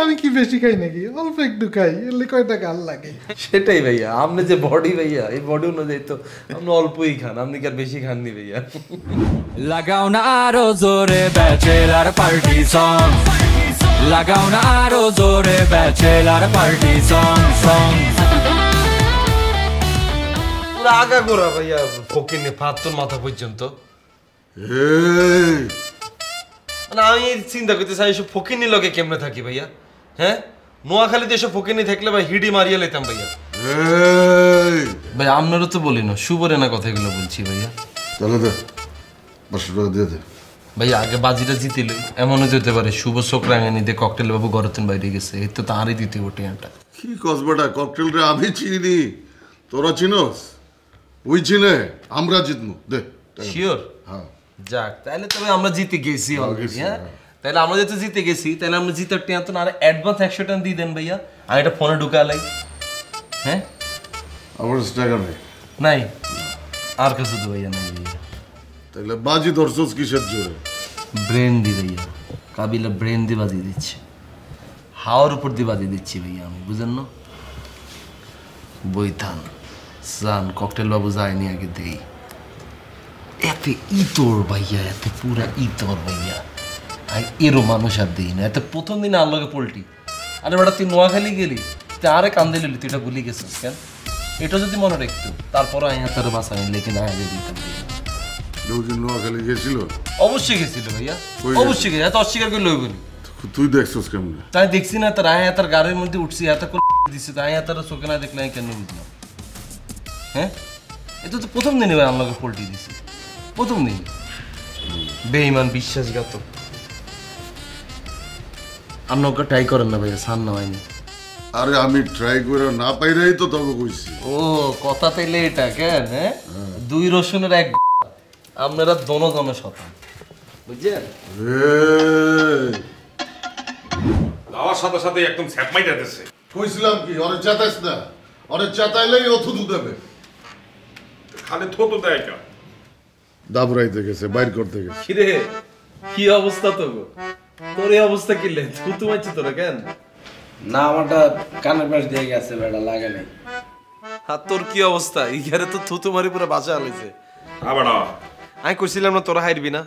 আমি কি বেশি খাই নাকি? অল্প একটু খাই, এলে কয়টা গাল লাগে। সেটাই ভাইয়া, আপনি যে বডি ভাইয়া, এই বডি অনুযায়ী তো আপনি অল্পই খান, আপনি কি আর বেশি খাননি ভাইয়া। লাগাও না আরো জোরে ব্যাচেলার পার্টি সং, লাগাও না আরো জোরে ব্যাচেলার পার্টি সং সং। পুরো আগা গোড়া ভাইয়া ফকিনে ফাত্তর মাথা পর্যন্ত। মানে আমি চিন্তা করতেছি আমি সব ফকিনি লগে কেমনে থাকি ভাইয়া। হ্যাঁ, নোয়াখালীতে এসব ফকিনি থাকলে ভাই হিডি মারিয়া লেতাম ভাইয়া। ভাই আপনারও তো বলি না, শুভরে না কথাগুলো বলছি ভাইয়া। তাহলে দে 500 টাকা দিয়ে দে ভাইয়া। আগে বাজিটা জিতে লই, এমনও যেতে পারে শুভ চোখ রাঙানি দিয়ে ককটেল বাবু ঘরের বাইরে গেছে, এই তো তারই দিতে ওঠে একটা। কি কসবাটা ককটেলটা আমি চিনি, তোরা চিনস? ওই চিনে, আমরা জিতমু দে। শিওর? হ্যাঁ যাক, তাহলে তবে আমরা জিতে গেছি অলরেডি। হ্যাঁ, তাহলে আমরা যেহেতু জিতে গেছি, তাহলে আমরা জিতার টিয়া তো না, আর অ্যাডভান্স 100 টাকা দিয়ে দেন ভাইয়া। আমি এটা ফোনে ঢুকালাই। হ্যাঁ, আমার টাকা নেই। নাই আর কিছু তো ভাইয়া নাই ভাইয়া। তাহলে বাজি ধরছস কিসের জোরে? ব্রেন দি ভাইয়া, কাবিলা ব্রেন দিয়ে বাজিয়ে দিচ্ছে, হাওয়ার উপর দিয়ে বাজিয়ে দিচ্ছি ভাইয়া আমি, বুঝেন না? বইথান সান ককটেল বাবু যায়নি আগে দেই। এত ইতর ভাইয়া, এত পুরা ইতর ভাইয়া, আর এরও মানুষ আর দেই না। এত প্রথম দিনে আল্লাহকে পোল্টি। আরে বেটা তুই নোয়াখালী গেলি, তুই আরে কান্দে লিলি, তুই এটা ভুলি গেছিস কেন? এটা যদি মনে রাখতো তারপর আমি হাতের বাসা নিলে কিনা আগে দিতাম। নোয়াখালী গেছিল? অবশ্যই গেছিল ভাইয়া, অবশ্যই গেছে। এত অস্বীকার করে লইবনি। তুই দেখছস কেমনে? তাই দেখছি না, তার আয় হাতার গাড়ির মধ্যে উঠছি, এত দিচ্ছে, তাই হাতার চোখে না দেখলে আমি কেন বুঝলাম? হ্যাঁ, এটা তো প্রথম দিনে ভাই আমাকে পোল্টি দিছে, প্রথম দিন। বেঈমান, বিশ্বাসঘাতক। আপনি ওকে ট্রাই করেন না ভাইয়া, সান না হয়নি। আরে আমি ট্রাই করে না পাইরাই তো তবে কইছি। ও কথা তাইলে এটা কেন? হ্যাঁ, 2 রসুনের 1 আপনারা দোনো শতান, বুঝছেন? যাওয়ার সাথে সাথে একদম স্যাপ মাইটা দিচ্ছে। কইছিলাম কি ওরে চেতাইস না, ওরে চেতাইলেই ও থুতু দেবে। খালি থতো দেয় কা দাবরাইতে গেছে, বাইর করতে গেছে। কিরে কি অবস্থা তো? তোর এই অবস্থা কিলে থুতু মারছি তোরা কেন? না, আমারটা কানের পাশ দিয়ে গেছে, বেটা লাগে নাই। আর তোর কি অবস্থা? ইগারে তো থুতু মারি পুরো বাসা আলাইছে। আবাড়া আমি কইছিলাম না তোরা হাইরবি না,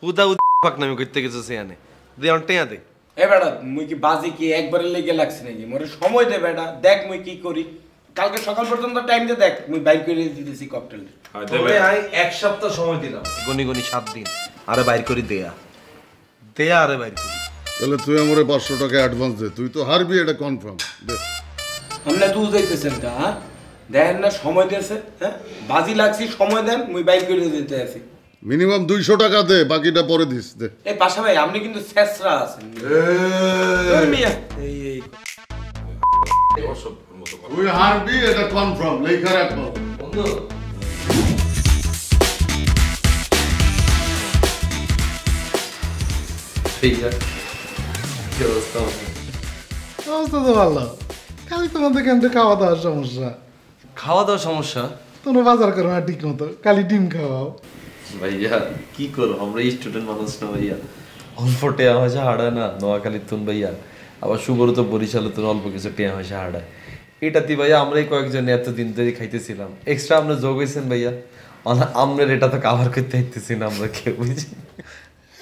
হুদা পাকনামি করতে গেছে সেখানে। দে অনটেয়া দে। এ বেটা, মুই কি বাজি কি একবারে লেগে লাগছে নাকি? মোরে সময় দে বেটা, দেখ মুই কি করি। কালকে সকাল পর্যন্ত টাইম দে, দেখ মুই বাইর করে দিতেছি ককটেল। তবে আমি 1 সপ্তাহ সময় দিলাম, গনি 7 দিন। আরে বাইর করে দেয়া দেয়া, আরে বাইর করি। তাহলে তুই আমারে 500 টাকা অ্যাডভান্স দে, তুই তো হারবি এটা কনফার্ম দে। আমরা তুই যাইতেছেন কা? হ্যাঁ, দেখেন না সময় দিয়েছে। হ্যাঁ, বাজি লাগছি, সময় দেন, মুই বাইর করে দিতে আছি। মিনিমাম 200 টাকা দে, বাকিটা পরে দিস দে। এই পাশা ভাই, আপনি কিন্তু শেষরা আছেন। তুই হারবি এটা কনফার্ম, লেখা রাখবো বন্ধু। অবস্থা তো ভালো, খালি তোমাদের কেন্দ্রে খাওয়া দাওয়ার সমস্যা। খাওয়া দাওয়ার সমস্যা? তোমরা বাজার করো না ঠিক মতো, খালি ডিম খাওয়াও। ভাইয়া কি করো, আমরা স্টুডেন্ট মানুষ না ভাইয়া, অল্প টেয়া পয়সা হারায় না নোয়াখালীর তুন ভাইয়া। আবার সুবর তো বরিশালে তো অল্প কিছু টেয়া পয়সা হারায়। এটাতে ভাইয়া আমরাই কয়েকজন এতদিন ধরে খাইতেছিলাম, এক্সট্রা আমরা যোগ হয়েছেন ভাইয়া। আমনের এটা তো কাভার করতে হাইতেছি না আমরা, কেউ বুঝি।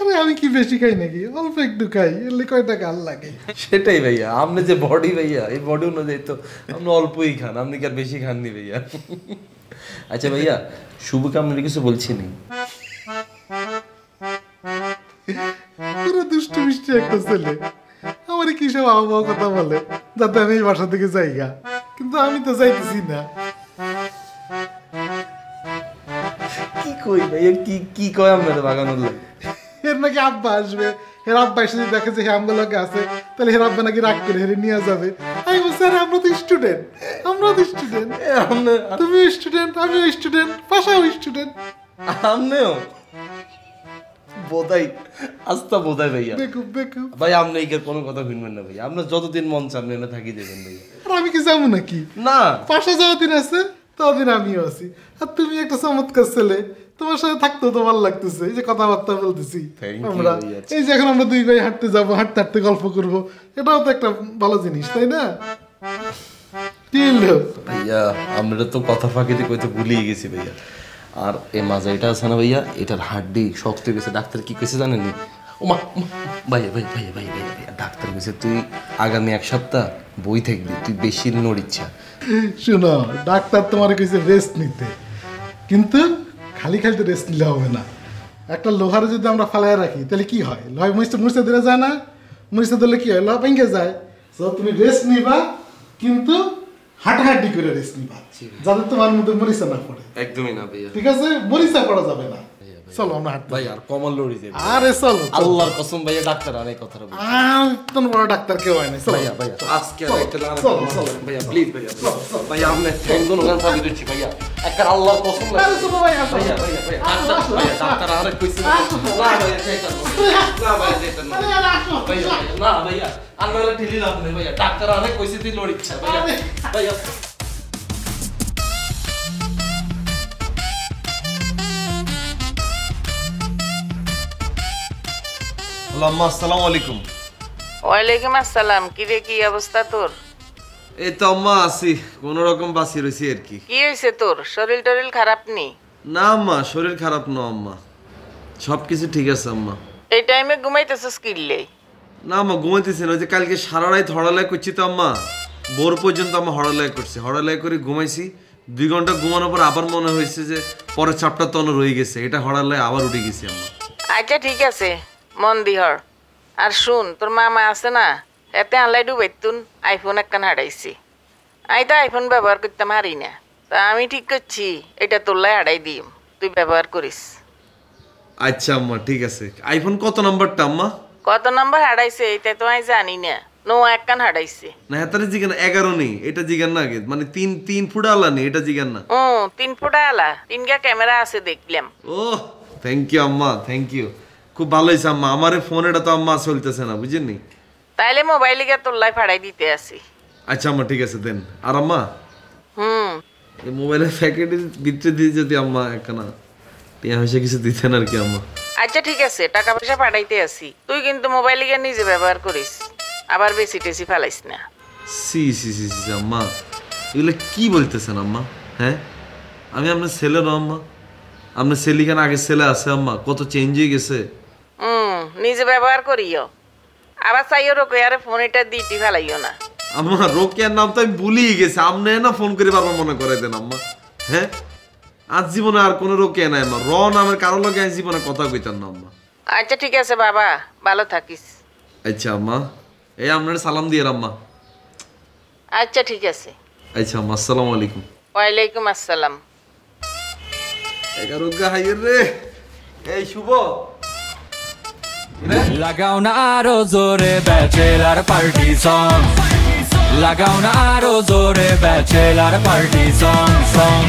আরে আমি কি বেশি খাই নাকি? অল্প একটু খাই, এলে কয়টা গাল লাগে। সেটাই ভাইয়া, আপনি যে বডি ভাইয়া, এই বডি অনুযায়ী তো আপনি অল্পই খান, আপনি কি আর বেশি খাননি ভাইয়া। আচ্ছা ভাইয়া, শুভকে আপনার কিছু বলছি নি? পুরো দুষ্টু মিষ্টি একটা ছেলে, আমার কি সব আবহাওয়া কথা বলে যাতে আমি এই বাসা থেকে যাইগা, কিন্তু আমি তো যাইতেছি না। কি কই ভাইয়া, কি কয় আপনার বাগানোর লাগে? এর নাকি আব্বা আসবে, এর আব্বা এসে যদি দেখে যে আমগুলোকে আছে, তাহলে এর আব্বা নাকি রাগ করে হেরে নিয়ে যাবে। আমি বলছি আরে আমরা তো স্টুডেন্ট, আমরা তো স্টুডেন্ট, তুমি স্টুডেন্ট, আমিও স্টুডেন্ট, পাশাও স্টুডেন্ট। আমনেও বোধাই আস্তা বোধাই ভাইয়া। বেকুব বেকুব ভাই আপনি এই কোনো কথা শুনবেন না ভাইয়া, আপনার যতদিন মন চান এনে থাকি দেবেন ভাইয়া। আর আমি কি যাবো নাকি? না, পাশে যতদিন আছে ততদিন আমিও আছি। আর তুমি একটা চমৎকার ছেলে, তোমার সাথে থাকতেও তো ভালো লাগতেছে, এই যে কথাবার্তা বলতেছি Thank you, আমরা, ভাইয়া। এই যে এখন আমরা দুই ভাই হাঁটতে যাবো, হাঁটতে হাঁটতে গল্প করবো, এটাও তো একটা ভালো জিনিস, তাই না? কি হলো? ভাইয়া আমরা তো কথা ফাঁকি দিয়ে কইতে ভুলিয়ে গেছি ভাইয়া। আর এই মাজা এটা আছে না ভাইয়া, এটার হাড্ডি শক্ত হয়ে গেছে। ডাক্তার কি কইছে জানেন? ওমা ভাইয়া ভাইয়া ভাইয়া ভাইয়া ভাইয়া ডাক্তার কইছে তুই আগামী 1 সপ্তাহ বই থাকবি, তুই বেশি নড়িচ্ছা। শোনো, ডাক্তার তোমার কিছু রেস্ট নিতে, কিন্তু খালি খালি তো রেস্ট নিলে হবে না। একটা লোহারে যদি আমরা ফালায় রাখি তাহলে কি হয়? লোহায় মুড়িতে দিলে যায় না, মুড়িতে দিলে কি হয়? লোহা ভেঙে যায়। তো তুমি রেস্ট নিবা, কিন্তু হাঁটাহাঁটি করে রেস্ট নিবা, যাতে তোমার মধ্যে মরিচা না পড়ে। একদমই না ভাইয়া। ঠিক আছে, মরিচা পড়া যাবে না। চলো আমরা হাঁটতে। ভাই আর কমল লড়ি যাবে। আরে চলো, আল্লাহর কসম ভাইয়া ডাক্তার অনেক কথা বলে। আর তোমার বড় ডাক্তার কেউ হয় না। চলো ভাইয়া ভাইয়া আজকে আর একটা না চলো, চলো। ভাইয়া প্লিজ ভাইয়া ভাইয়া আপনি টেনশন গান সাবি দিচ্ছি ভাইয়া, একটা আল্লাহর কসম আরে চলো ভাই, আসো। ভাইয়া ভাইয়া ভাইয়া ডাক্তার আরে কইছে না ভাইয়া সেটা না ভাইয়া সেটা না আরে আর আসো। ভাইয়া না ভাইয়া আল্লাহর ঠেলি লাভ নেই ভাইয়া, ডাক্তার আরে কইছে তুই লড়িচ্ছা ভাইয়া ভাইয়া। আম্মা আসসালামু আলাইকুম। ওয়ালাইকুম আসসালাম। কি রে, কি অবস্থা তোর? এই তো আম্মা আছি, কোন রকম বাঁচি রইছি আর কি। কি হয়েছে তোর? শরীর টরিল খারাপ নি? না আম্মা শরীর খারাপ না আম্মা, সবকিছু ঠিক আছে আম্মা। এই টাইমে ঘুমাইতেছিস কিল্লে? না আম্মা ঘুমাইতেছি না, ওই যে কালকে সারা রাত হড়ালাই করছি তো আম্মা, ভোর পর্যন্ত আম্মা হড়ালাই করছি, হড়ালাই করে ঘুমাইছি। 2 ঘন্টা ঘুমানোর পর আবার মনে হয়েছে যে পরের চাপটা তো রয়ে গেছে, এটা হড়ালাই আবার উঠে গেছি আম্মা। আচ্ছা ঠিক আছে, মন দিহর। আর শুন, তোর মামা আছে না, এতে আনলাই ডুবাইতুন আইফোন একখান হারাইছি। আমি তো আইফোন ব্যবহার করতাম হারি না, তা আমি ঠিক করছি এটা তোর লাই হারাই দিম, তুই ব্যবহার করিস। আচ্ছা আম্মা ঠিক আছে। আইফোন কত নাম্বারটা আম্মা? কত নম্বর হারাইছে এটা তো আমি জানি না, নো একখান হারাইছে। না হেতারে জিগান 11 নেই, এটা জিগান না আগে, মানে 3 ফুট আলা নেই, এটা জিগান না। 3 ফুটা আলা, 3 ক্যামেরা আছে দেখলাম। ও থ্যাংক ইউ আম্মা, থ্যাংক ইউ, খুব ভালো হয়েছে আম্মা। আমার ফোন এটা তো আম্মা চলতেছে না বুঝেননি, তাইলে মোবাইলে গিয়ে তোর লাই ফাড়াই দিতে আসি। আচ্ছা আম্মা ঠিক আছে দেন। আর আম্মা হুম, এই মোবাইলের প্যাকেটের ভিতরে দিয়ে যদি আম্মা একখানা টিয়া হয়েছে কিছু দিতেন আর কি আম্মা। আচ্ছা ঠিক আছে, টাকা পয়সা পাঠাইতে আসি, তুই কিন্তু মোবাইলে গিয়ে নিজে ব্যবহার করিস, আবার বেশি টেসি ফেলাইস না। সি সি সি সি আম্মা, এগুলো কি বলতেছেন আম্মা? হ্যাঁ আমি আপনার ছেলে না আম্মা, আপনার ছেলেখানে আগে ছেলে আছে আম্মা, কত চেঞ্জ হয়ে গেছে। নিজে ব্যবহার করিও, আবার চাইও রোকে আরে ফোন এটা দিতে ফেলাইও না। আম্মা রোকেয়ার নাম তো আমি ভুলিয়ে গেছি, আপনি না ফোন করে বারবার মনে করাই দেন আম্মা। হ্যাঁ আজ জীবনে আর কোনো রোকেয়া নাই আম্মা, র নামের কারো লোকে আজ জীবনে কথা কইতাম না আম্মা। আচ্ছা ঠিক আছে বাবা, ভালো থাকিস। আচ্ছা আম্মা, এই আপনার সালাম দিয়ে আম্মা। আচ্ছা ঠিক আছে। আচ্ছা আম্মা আসসালামু আলাইকুম। ওয়ালাইকুম আসসালাম। 11 গা হাইয়ের রে, এই শুভ লাগাও না আরো জোরে ব্যাচেলার পার্টি সং, লাগাও না আরো জোরে ব্যাচেলার পার্টি সং।